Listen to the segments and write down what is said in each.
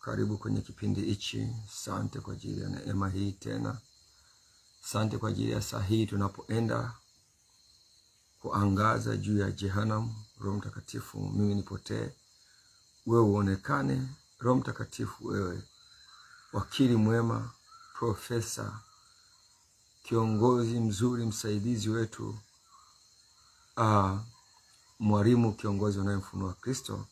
Karibu kwenye kipindi hichi. Asante kwa ajili ya neema hii tena. Asante kwa ajili ya saa hii tunapoenda kuangaza juu ya Jehanamu. Roho Mtakatifu, mimi nipotee, wewe uonekane. Roho Mtakatifu, wewe wakili mwema, profesa, kiongozi mzuri, msaidizi wetu, mwalimu, kiongozi unayemfunua Kristo,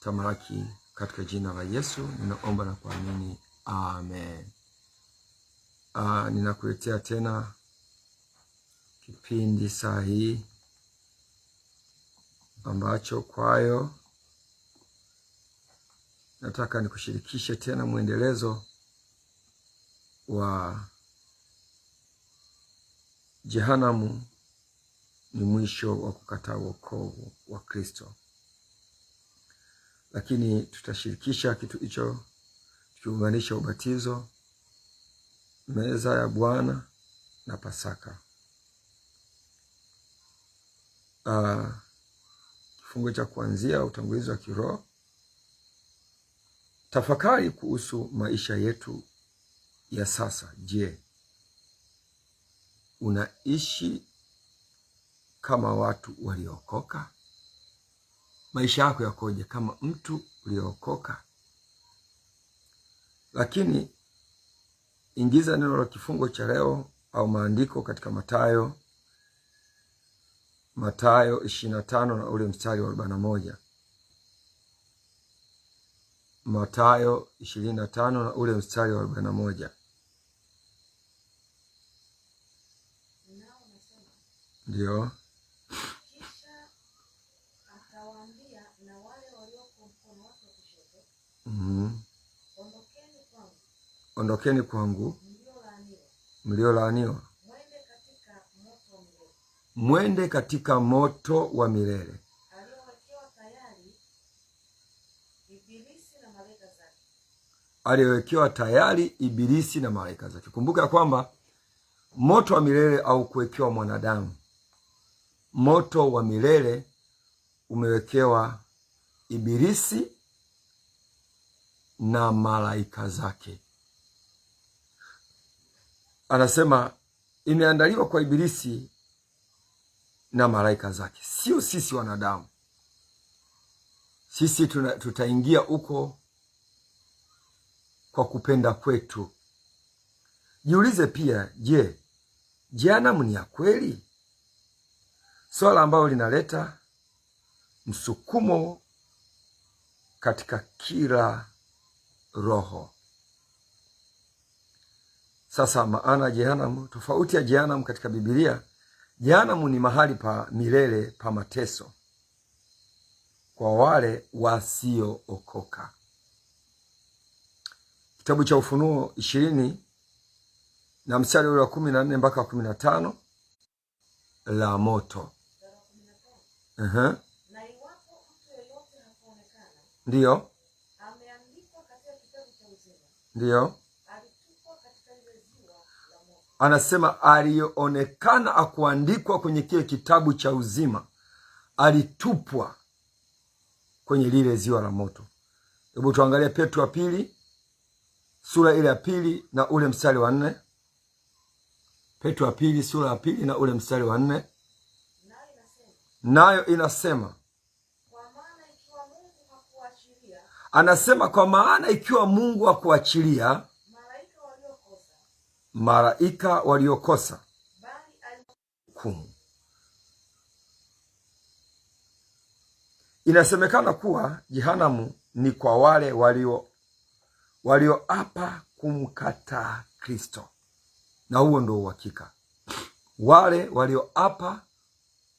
tamalaki katika jina la Yesu ninaomba na kuamini, amen. Ninakuletea tena kipindi saa hii ambacho kwayo nataka nikushirikishe tena mwendelezo wa Jehanamu ni mwisho wa kukataa wokovu wa Kristo. Lakini tutashirikisha kitu hicho tukiunganisha ubatizo, meza ya Bwana na Pasaka. Kifungu cha kuanzia, utangulizi wa kiroho. Tafakari kuhusu maisha yetu ya sasa. Je, unaishi kama watu waliokoka? Maisha yako yakoje kama mtu uliokoka? Lakini ingiza neno la kifungo cha leo au maandiko katika Mathayo 25 na ule mstari wa 41. Mathayo 25 na ule mstari wa 41. Ndio. Ondokeni kwangu mliolaaniwa, mwende katika moto wa milele aliyowekewa tayari Ibilisi na malaika zake. Kumbuka kwamba moto wa milele au kuwekewa mwanadamu. Moto wa milele umewekewa Ibilisi na malaika zake. Anasema imeandaliwa kwa Ibilisi na malaika zake, sio sisi wanadamu. Sisi tutaingia huko kwa kupenda kwetu. Jiulize pia, je, Jehanamu ni ya kweli? Swala ambalo linaleta msukumo katika kila roho. Sasa maana Jehanamu, tofauti ya Jehanamu katika Biblia. Jehanamu ni mahali pa milele pa mateso kwa wale wasiookoka. Kitabu cha Ufunuo 20 na mstari wa 14 mpaka 15, la moto. Na iwapo mtu yeyote hakuonekana, ndio ameandikwa katika kitabu cha uzima, ndio alitupwa katika ile ziwa la moto. Anasema alionekana akuandikwa kwenye kile kitabu cha uzima, alitupwa kwenye lile ziwa la moto. Hebu tuangalie Petro wa pili sura ile ya 2 na ule mstari wa 4. Petro wa pili sura ya 2 na ule mstari wa 4. Nayo inasema kwa maana ikiwa Mungu hakuachilia, anasema kwa maana ikiwa Mungu hakuachilia malaika waliokosa bali alihukumu. Inasemekana kuwa Jehanamu ni kwa wale walioapa kumkataa Kristo, na huo ndio uhakika. Wale walioapa.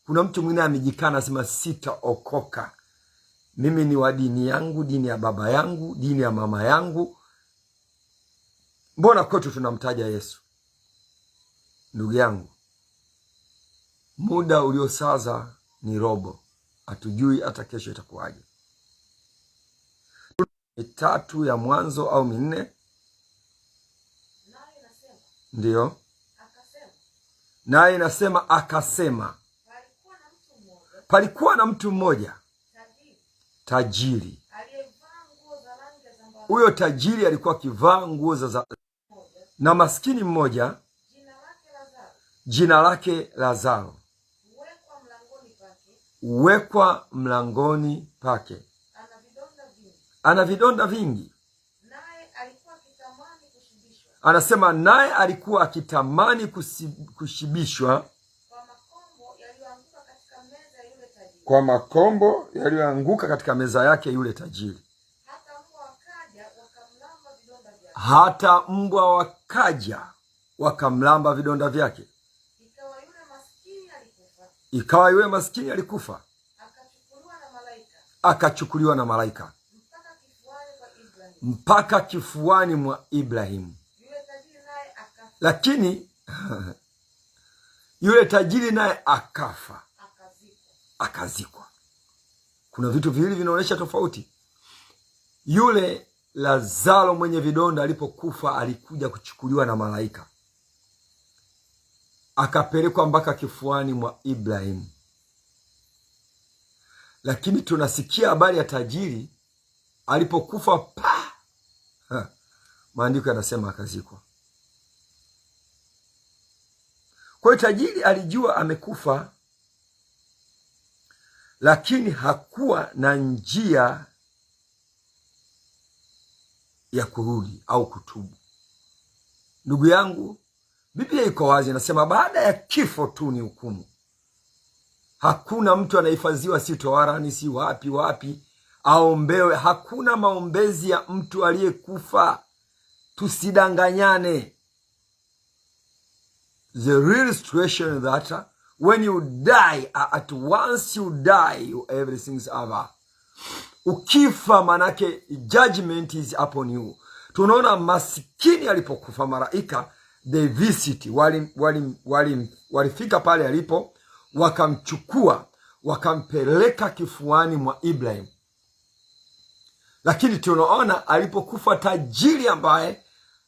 Kuna mtu mwingine amejikana, anasema sitaokoka, mimi ni wa dini yangu, dini ya baba yangu, dini ya mama yangu. Mbona kwetu tunamtaja Yesu? Ndugu yangu, muda uliosaza ni robo, hatujui hata kesho itakuwaje. 3 ya Mwanzo au 4. Ndio. Naye inasema akasema, palikuwa na mtu mmoja tajiri Huyo tajiri alikuwa akivaa nguo za na maskini mmoja jina lake Lazaro huwekwa mlangoni pake, ana vidonda vingi. Anasema naye alikuwa akitamani kushibishwa kwa makombo yaliyoanguka katika meza yake yule tajiri. Hata mbwa wakaja wakamlamba vidonda vyake. Ikawa yule maskini alikufa, akachukuliwa na malaika mpaka kifuani mwa Ibrahimu. Lakini yule tajiri naye akafa, akazikwa. Kuna vitu viwili vinaonyesha tofauti. Yule Lazaro mwenye vidonda alipokufa alikuja kuchukuliwa na malaika, akapelekwa mpaka kifuani mwa Ibrahimu. Lakini tunasikia habari ya tajiri alipokufa, maandiko yanasema akazikwa. Kwa hiyo tajiri alijua amekufa, lakini hakuwa na njia ya kurudi au kutubu. Ndugu yangu, Biblia iko wazi, inasema baada ya kifo tu ni hukumu. Hakuna mtu anahifadhiwa si toharani si wapi aombewe. Hakuna maombezi ya mtu aliyekufa. Tusidanganyane. The real situation is that when you die, at once you die, everything's over. Ukifa manake judgment is upon you. Tunaona masikini alipokufa, malaika they visit, walifika pale alipo, wakamchukua wakampeleka kifuani mwa Ibrahim. Lakini tunaona alipokufa tajiri ambaye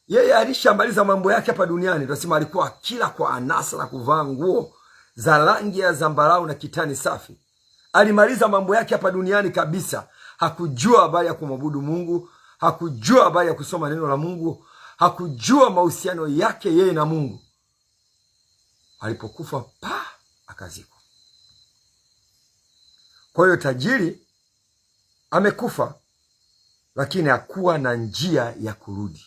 yeye alishamaliza mambo yake hapa duniani, tunasema alikuwa akila kwa anasa na kuvaa nguo za rangi ya zambarau na kitani safi. Alimaliza mambo yake hapa duniani kabisa. Hakujua habari ya kumwabudu Mungu, hakujua habari ya kusoma neno la Mungu, hakujua mahusiano yake yeye na Mungu. Alipokufa akazikwa. Kwa hiyo tajiri amekufa, lakini hakuwa na njia ya kurudi.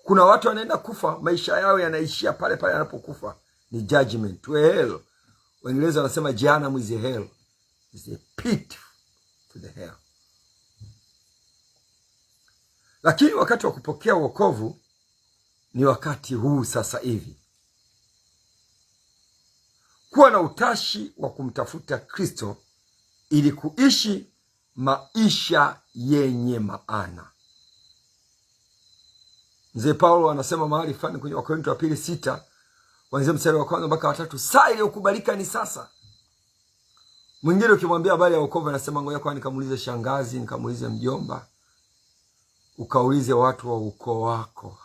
Kuna watu wanaenda kufa, maisha yao yanaishia pale pale anapokufa. Ni judgment to hell. Waingereza wanasema Jehanamu is a hell, is a pit to the hell. Lakini wakati wa kupokea wokovu ni wakati huu sasa hivi. Kuwa na utashi wa kumtafuta Kristo ili kuishi maisha yenye maana. Mzee Paulo anasema mahali fulani kwenye Wakorintho wa pili 6 kuanzia mstari wa 1 mpaka 3, saa iliyokubalika ni sasa. Mwingine ukimwambia habari ya wokovu anasema ngoja kwa nikamuulize shangazi, nikamuulize mjomba, ukaulize watu wa ukoo wako.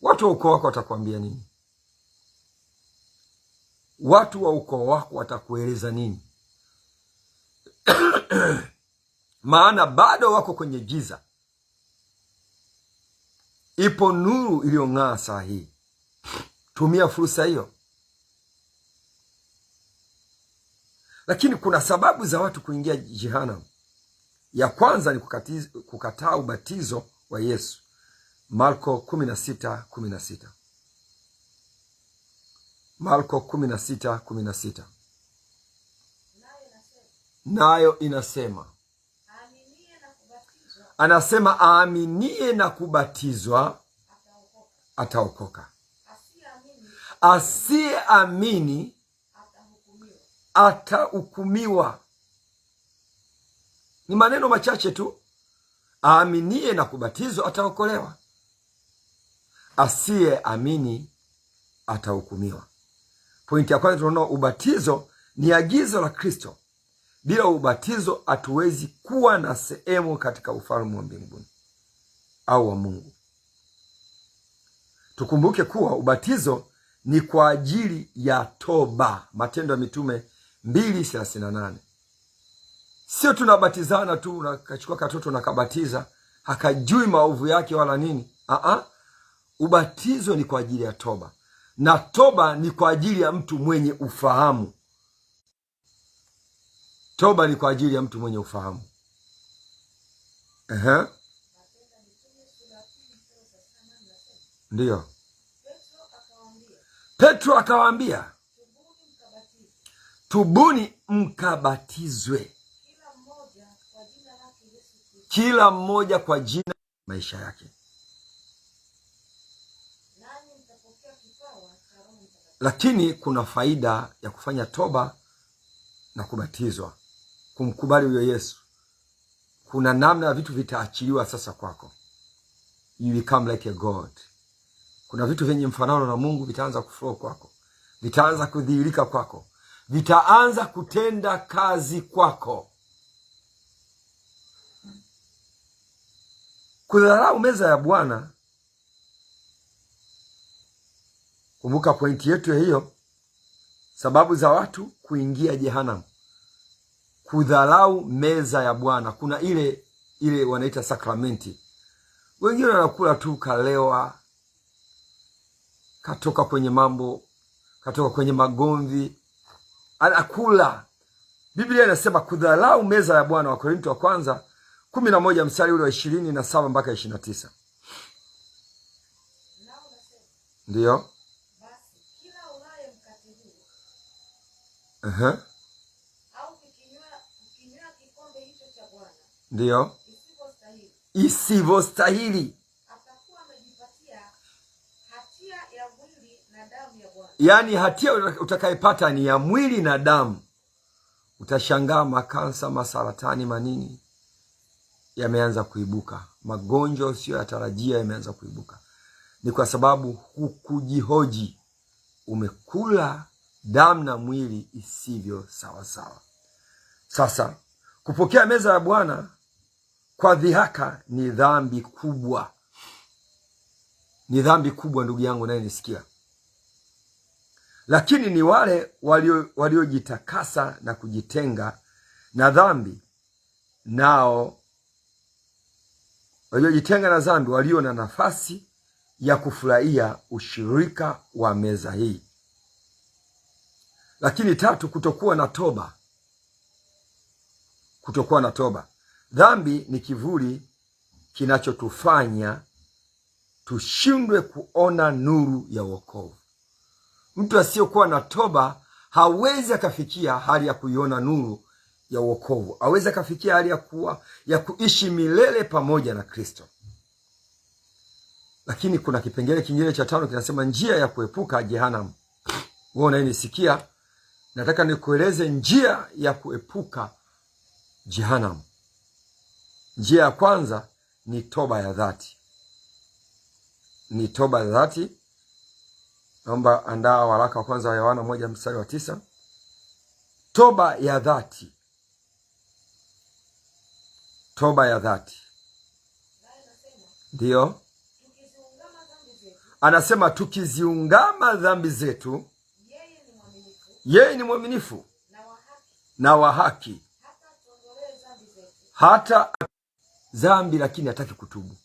Watu wa ukoo wako watakwambia nini? Watu wa ukoo wako watakueleza nini? Maana bado wako kwenye giza. Ipo nuru iliyong'aa saa hii. Tumia fursa hiyo. Lakini kuna sababu za watu kuingia jehanamu. Ya kwanza ni kukataa ubatizo wa Yesu. Marko 16:16. Marko 16:16. Nayo inasema, anasema aaminie na kubatizwa ataokoka. Asiyeamini atahukumiwa. Ni maneno machache tu. Aaminie na kubatizwa ataokolewa. Asiyeamini atahukumiwa. Pointi ya kwanza tunaona ubatizo ni agizo la Kristo. Bila ubatizo hatuwezi kuwa na sehemu katika ufalme wa mbinguni au wa Mungu. Tukumbuke kuwa ubatizo ni kwa ajili ya toba. Matendo ya Mitume 2:38. Sio tunabatizana tu, unakachukua katoto na kabatiza, hakajui maovu yake wala nini. Ubatizo ni kwa ajili ya toba, na toba ni kwa ajili ya mtu mwenye ufahamu. Toba ni kwa ajili ya mtu mwenye ufahamu. Ndiyo. Petro akawaambia, tubuni mkabatizwe kila mmoja kwa jina maisha yake, lakini kuna faida ya kufanya toba na kubatizwa, kumkubali huyo Yesu. Kuna namna ya vitu vitaachiliwa sasa kwako, you become like a God. Kuna vitu vyenye mfanano na Mungu vitaanza kuflow kwako, vitaanza kudhihirika kwako, vitaanza kutenda kazi kwako. Kudharau meza ya Bwana, kumbuka pointi yetu ya hiyo, sababu za watu kuingia jehanamu. Kudharau meza ya Bwana, kuna ile wanaita sakramenti. Wengine wanakula tu, kalewa, katoka kwenye mambo, katoka kwenye magomvi, anakula. Biblia inasema kudharau meza ya Bwana, wa Korinto wa kwanza 11 mstari ule wa 27 mpaka 29. Ndiyo. Basi kila ulaye mkate huu au kukinywa kikombe hicho cha Bwana, ndiyo, isivyostahili atakuwa amejipatia hatia ya mwili na damu ya Bwana. Yaani hatia utakayepata ni ya mwili na damu. Utashangaa makansa, masaratani, manini yameanza kuibuka, magonjwa usiyo yatarajia yameanza kuibuka. Ni kwa sababu hukujihoji, umekula damu na mwili isivyo sawa sawa. Sasa kupokea meza ya Bwana kwa dhihaka ni dhambi kubwa. Ni dhambi kubwa, ndugu yangu naye nisikia. Lakini ni wale waliojitakasa na kujitenga na dhambi, nao waliojitenga na dhambi walio na nafasi ya kufurahia ushirika wa meza hii. Lakini tatu, kutokuwa na toba. Kutokuwa na toba. Dhambi ni kivuli kinachotufanya tushindwe kuona nuru ya wokovu. Mtu asiyokuwa na toba hawezi akafikia hali ya kuiona nuru ya wokovu. Hawezi akafikia hali ya kuishi milele pamoja na Kristo. Lakini kuna kipengele kingine cha 5 kinasema njia ya kuepuka jehanamu. Wewe unayenisikia, nataka nikueleze njia ya kuepuka jehanamu. Njia ya kwanza ni toba ya dhati. Ni toba ya dhati. Naomba andaa waraka wa kwanza wa Yohana 1 mstari wa 9. Toba ya dhati. Toba ya dhati. Ndiyo. Anasema tukiziungama dhambi zetu, yeye ni mwaminifu na wa haki, hata dhambi, lakini hataki kutubu.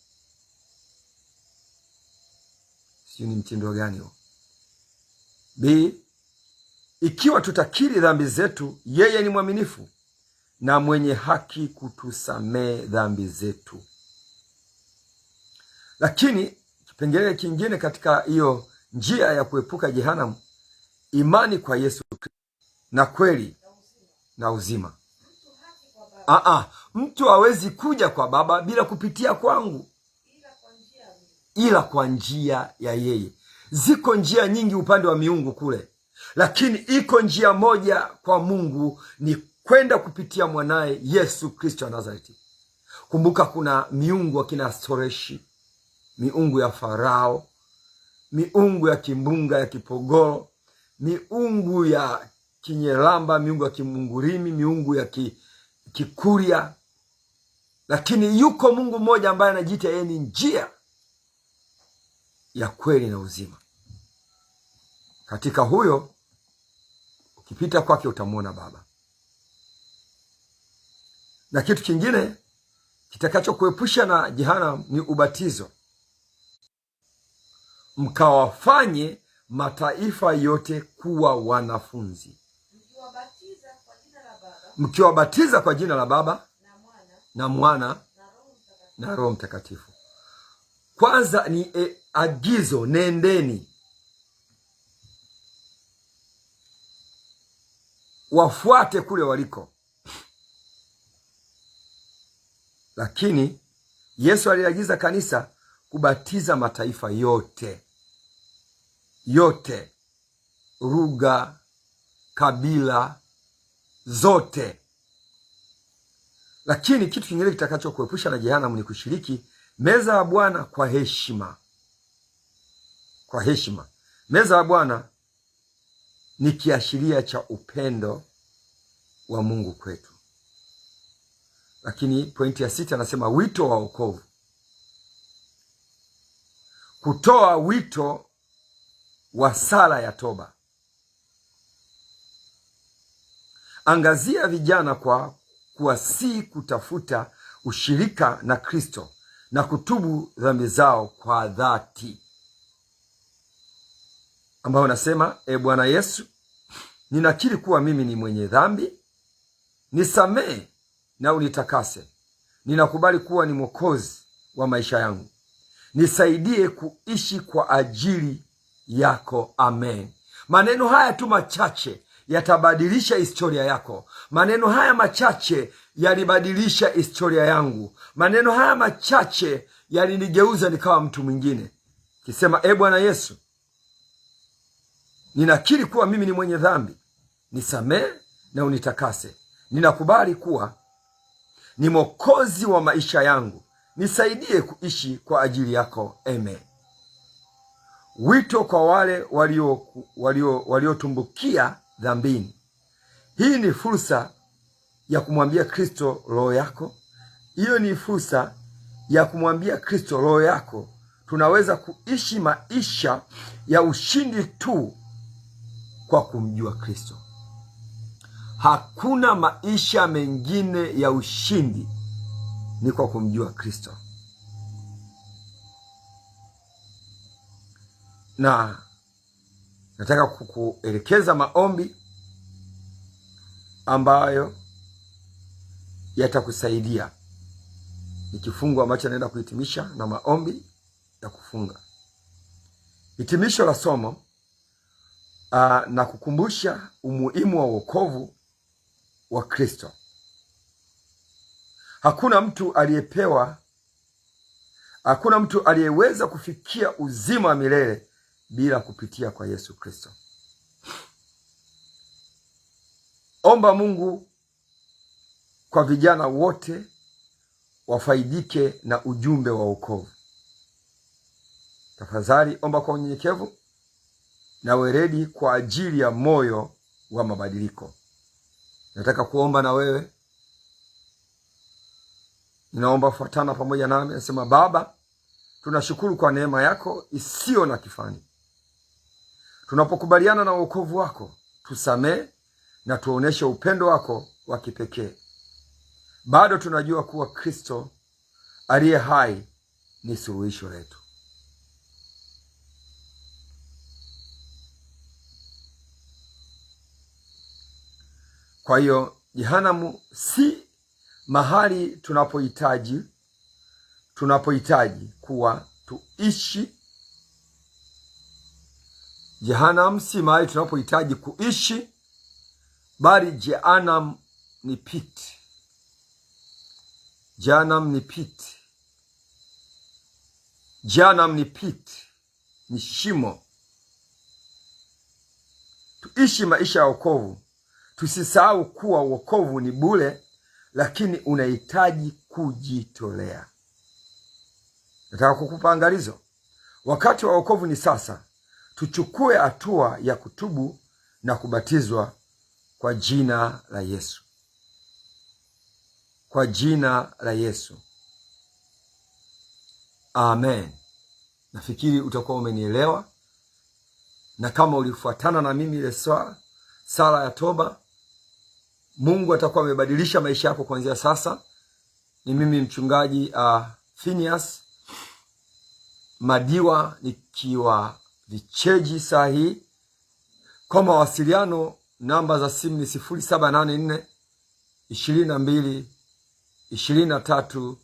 Sio ni mtindo gani huo? B, ikiwa tutakiri dhambi zetu, yeye ni mwaminifu na mwenye haki kutusamee dhambi zetu. Lakini kipengele kingine katika hiyo njia ya kuepuka jehanamu, imani kwa Yesu na kweli na uzima. Mtu hawezi kuja kwa Baba bila kupitia kwangu, ila kwa njia ya yeye. Ziko njia nyingi upande wa miungu kule, lakini iko njia moja kwa Mungu, ni kwenda kupitia mwanaye Yesu Kristo wa Nazareti. Kumbuka kuna miungu akina Storeshi, miungu ya Farao, miungu ya kimbunga ya Kipogoro, miungu ya Kinyelamba, miungu ya Kimungurimi, miungu ya Kikuria. Lakini yuko Mungu mmoja ambaye anajiita yeye ni njia ya kweli na uzima. Katika huyo ukipita kwake utamwona Baba. Na kitu kingine kitakachokuepusha na jehanamu ni ubatizo. Mkawafanye mataifa yote kuwa wanafunzi, mkiwabatiza kwa jina la Baba na Mwana na Roho Mtakatifu. Kwanza ni agizo, nendeni. Wafuate kule waliko. Lakini Yesu aliagiza kanisa kubatiza mataifa yote, yote, lugha, kabila zote. Lakini kitu kingine kitakachokuepusha na jehanamu ni kushiriki meza ya Bwana kwa heshima. Kwa heshima. Meza ya Bwana ni kiashiria cha upendo wa Mungu kwetu. Lakini pointi ya 6 anasema wito wa wokovu. Kutoa wito wa sala ya toba. Angazia vijana kwa kuwasihi kutafuta ushirika na Kristo na kutubu dhambi zao kwa dhati, ambao nasema, Bwana Yesu, ninakiri kuwa mimi ni mwenye dhambi, nisamehe na unitakase. Ninakubali kuwa ni Mwokozi wa maisha yangu. Nisaidie kuishi kwa ajili yako. Amen. Maneno haya tu machache yatabadilisha historia yako. Maneno haya machache yalibadilisha historia yangu. Maneno haya machache yalinigeuza nikawa mtu mwingine. Kisema, Bwana Yesu, ninakiri kuwa mimi ni mwenye dhambi, nisamehe na unitakase. Ninakubali kuwa ni Mwokozi wa maisha yangu. Nisaidie kuishi kwa ajili yako. Amen. Wito kwa wale waliotumbukia dhambini. Hii ni fursa ya kumwambia Kristo roho yako. Hiyo ni fursa ya kumwambia Kristo roho yako. Tunaweza kuishi maisha ya ushindi tu kwa kumjua Kristo. Hakuna maisha mengine ya ushindi, ni kwa kumjua Kristo. Na nataka kukuelekeza maombi ambayo yatakusaidia. Ni kifungu ambacho naenda kuhitimisha na maombi ya kufunga. Hitimisho la somo na kukumbusha umuhimu wa wokovu wa Kristo. Hakuna mtu aliyeweza kufikia uzima wa milele bila kupitia kwa Yesu Kristo. Omba Mungu kwa vijana wote wafaidike na ujumbe wa wokovu. Tafadhali omba kwa unyenyekevu na weledi kwa ajili ya moyo wa mabadiliko. Nataka kuomba na wewe. Ninaomba fuatana pamoja nami. Nasema, Baba, tunashukuru kwa neema yako isiyo na kifani. Tunapokubaliana na wokovu wako, tusamehe na tuoneshe upendo wako wa kipekee. Bado tunajua kuwa Kristo aliye hai ni suluhisho letu. Kwa hiyo jehanamu si mahali tunapohitaji kuwa tuishi. Jehanamu si mahali tunapohitaji kuishi, bali jehanamu ni pit. Jehanamu ni pit. Jehanamu ni pit, ni shimo. Tuishi maisha ya wokovu. Tusisahau kuwa wokovu ni bure, lakini unahitaji kujitolea. Nataka kukupa angalizo. Wakati wa wokovu ni sasa. Tuchukue hatua ya kutubu na kubatizwa kwa jina la Yesu. Kwa jina la Yesu. Amen. Nafikiri utakuwa umenielewa. Na kama ulifuatana na mimi ile sala ya toba, Mungu atakuwa amebadilisha maisha yako kuanzia sasa. Ni mimi mchungaji Phineas Madiwa nikiwa Vicheji saa hii. Kwa mawasiliano namba za simu ni 0784 22 23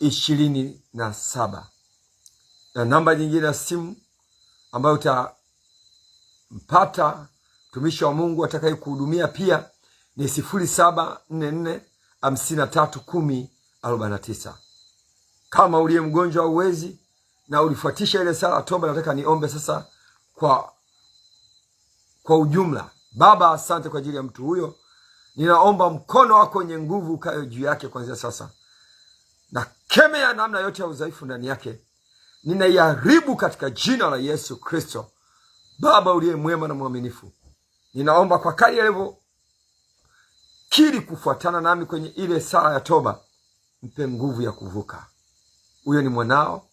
27, na namba nyingine ya simu ambayo utampata mtumishi wa Mungu atakaye kuhudumia pia ni 0744 53 10 49. Kama uliye mgonjwa au uwezi na ulifuatisha ile sala toba, nataka niombe sasa kwa ujumla. Baba, asante kwa ajili ya mtu huyo. Ninaomba mkono wako wenye nguvu ukae juu yake kuanzia sasa, na kemea namna yote ya udhaifu ndani yake, ninaiharibu katika jina la Yesu Kristo. Baba uliye mwema na mwaminifu, ninaomba kwa kadri alivyokiri kufuatana nami kwenye ile sala ya toba, mpe nguvu ya kuvuka. Huyo ni mwanao,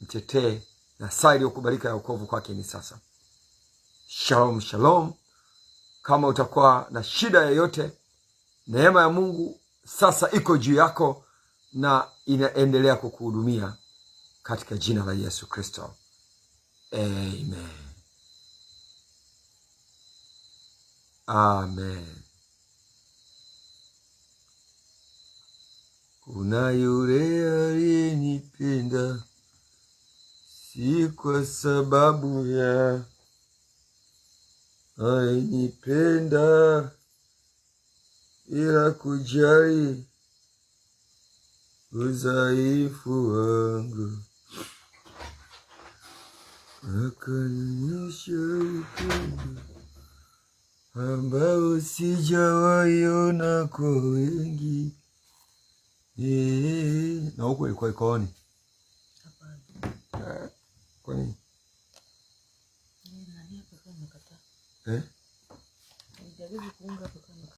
mtetee, na saa iliyokubalika ya wokovu kwake ni sasa. Shalom, shalom. Kama utakuwa na shida yoyote, neema ya Mungu sasa iko juu yako na inaendelea kukuhudumia katika jina la Yesu Kristo. Amen. Amen. Kuna yule aliyenipenda, si kwa sababu ya alinipenda, ila kujali udhaifu wangu, akanionyesha upendo ambao sijawahi ona kwa wengi. Na huko ilikuwa ikooni. Kwa nini?